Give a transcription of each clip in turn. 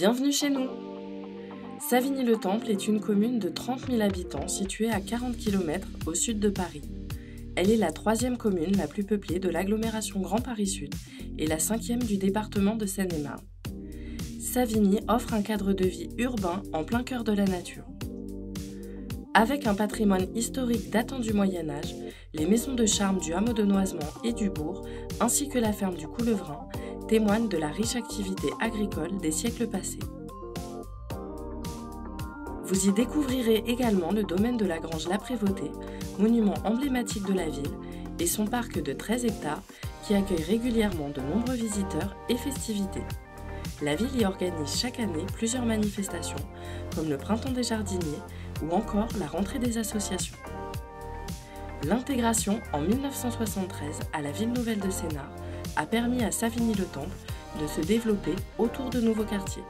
Bienvenue chez nous! Savigny-le-Temple est une commune de 30 000 habitants située à 40 km au sud de Paris. Elle est la troisième commune la plus peuplée de l'agglomération Grand Paris Sud et la cinquième du département de Seine-et-Marne. Savigny offre un cadre de vie urbain en plein cœur de la nature. Avec un patrimoine historique datant du Moyen-Âge, les maisons de charme du hameau de Noisement et du bourg, ainsi que la ferme du Couleuvrin, témoignent de la riche activité agricole des siècles passés. Vous y découvrirez également le domaine de la Grange La Prévôté, monument emblématique de la ville, et son parc de 13 hectares qui accueille régulièrement de nombreux visiteurs et festivités. La ville y organise chaque année plusieurs manifestations, comme le Printemps des jardiniers ou encore la rentrée des associations. L'intégration en 1973 à la ville nouvelle de Sénart a permis à Savigny-le-Temple de se développer autour de nouveaux quartiers.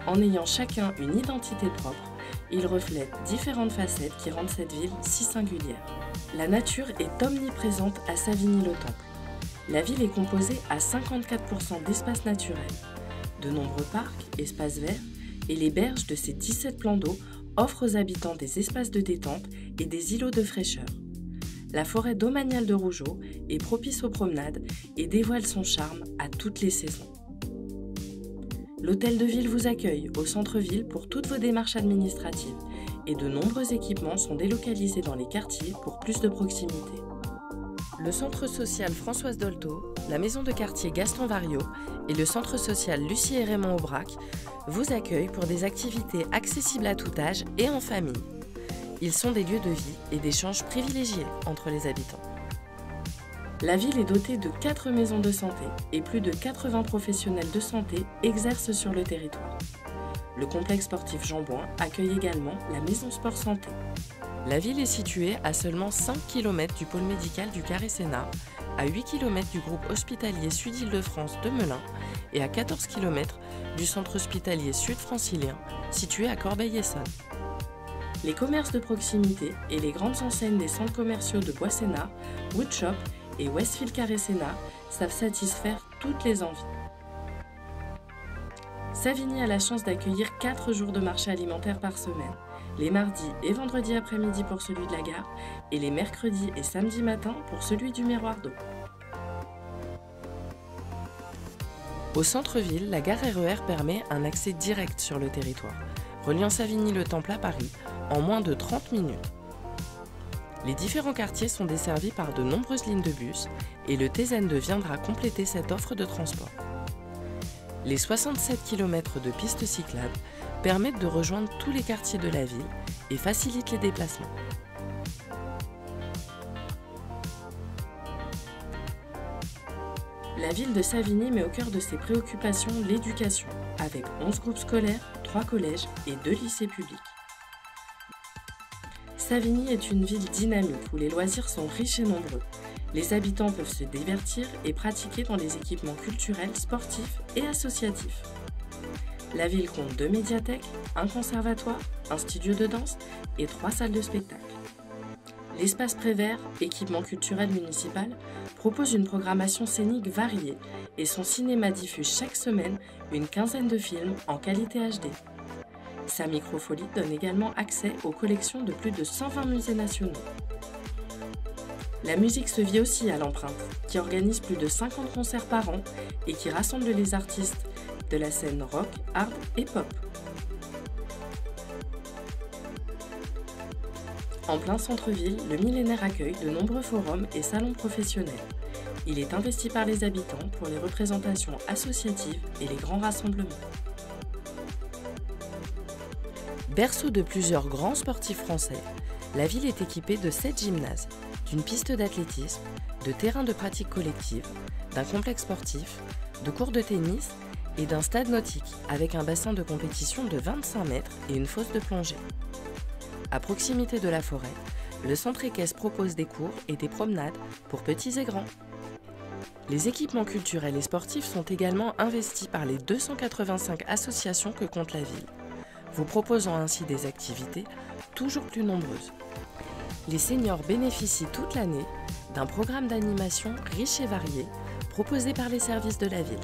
En ayant chacun une identité propre, ils reflètent différentes facettes qui rendent cette ville si singulière. La nature est omniprésente à Savigny-le-Temple. La ville est composée à 54% d'espaces naturels. De nombreux parcs, espaces verts et les berges de ces 17 plans d'eau offrent aux habitants des espaces de détente et des îlots de fraîcheur. La forêt domaniale de Rougeot est propice aux promenades et dévoile son charme à toutes les saisons. L'hôtel de ville vous accueille au centre-ville pour toutes vos démarches administratives et de nombreux équipements sont délocalisés dans les quartiers pour plus de proximité. Le centre social Françoise Dolto, la maison de quartier Gaston Variot et le centre social Lucie et Raymond Aubrac vous accueillent pour des activités accessibles à tout âge et en famille. Ils sont des lieux de vie et d'échanges privilégiés entre les habitants. La ville est dotée de 4 maisons de santé et plus de 80 professionnels de santé exercent sur le territoire. Le complexe sportif Jean Bouin accueille également la maison Sport Santé. La ville est située à seulement 5 km du pôle médical du Carré-Sénart, à 8 km du groupe hospitalier Sud-Île-de-France de Melun et à 14 km du centre hospitalier sud-francilien situé à Corbeil-Essonnes. Les commerces de proximité et les grandes enseignes des centres commerciaux de Bois-Sénart, Woodshop et Westfield Carré-Sénart savent satisfaire toutes les envies. Savigny a la chance d'accueillir 4 jours de marché alimentaire par semaine, les mardis et vendredis après-midi pour celui de la gare et les mercredis et samedis matins pour celui du Miroir d'eau. Au centre-ville, la gare RER permet un accès direct sur le territoire, reliant Savigny-le-Temple à Paris en moins de 30 minutes. Les différents quartiers sont desservis par de nombreuses lignes de bus et le TZN2 viendra compléter cette offre de transport. Les 67 km de pistes cyclables permettent de rejoindre tous les quartiers de la ville et facilitent les déplacements. La ville de Savigny met au cœur de ses préoccupations l'éducation, avec 11 groupes scolaires, 3 collèges et 2 lycées publics. Savigny est une ville dynamique où les loisirs sont riches et nombreux. Les habitants peuvent se divertir et pratiquer dans les équipements culturels, sportifs et associatifs. La ville compte 2 médiathèques, un conservatoire, un studio de danse et 3 salles de spectacle. L'espace Prévert, équipement culturel municipal, propose une programmation scénique variée et son cinéma diffuse chaque semaine une quinzaine de films en qualité HD. Sa microfolie donne également accès aux collections de plus de 120 musées nationaux. La musique se vit aussi à l'Empreinte, qui organise plus de 50 concerts par an et qui rassemble les artistes de la scène rock, hard et pop. En plein centre-ville, le millénaire accueille de nombreux forums et salons professionnels. Il est investi par les habitants pour les représentations associatives et les grands rassemblements. Berceau de plusieurs grands sportifs français, la ville est équipée de 7 gymnases, d'une piste d'athlétisme, de terrains de pratique collective, d'un complexe sportif, de cours de tennis et d'un stade nautique avec un bassin de compétition de 25 mètres et une fosse de plongée. À proximité de la forêt, le centre équestre propose des cours et des promenades pour petits et grands. Les équipements culturels et sportifs sont également investis par les 285 associations que compte la ville, vous proposant ainsi des activités toujours plus nombreuses. Les seniors bénéficient toute l'année d'un programme d'animation riche et varié proposé par les services de la ville.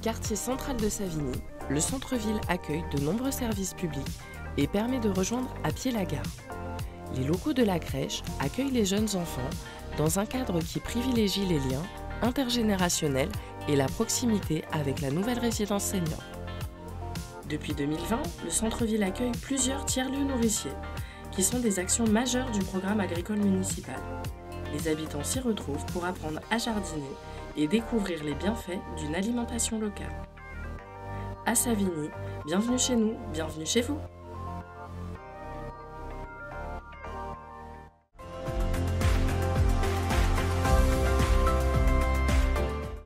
Quartier central de Savigny, le centre-ville accueille de nombreux services publics et permet de rejoindre à pied la gare. Les locaux de la crèche accueillent les jeunes enfants dans un cadre qui privilégie les liens intergénérationnels et la proximité avec la nouvelle résidence senior. Depuis 2020, le centre-ville accueille plusieurs tiers-lieux nourriciers, qui sont des actions majeures du programme agricole municipal. Les habitants s'y retrouvent pour apprendre à jardiner et découvrir les bienfaits d'une alimentation locale. À Savigny, bienvenue chez nous, bienvenue chez vous!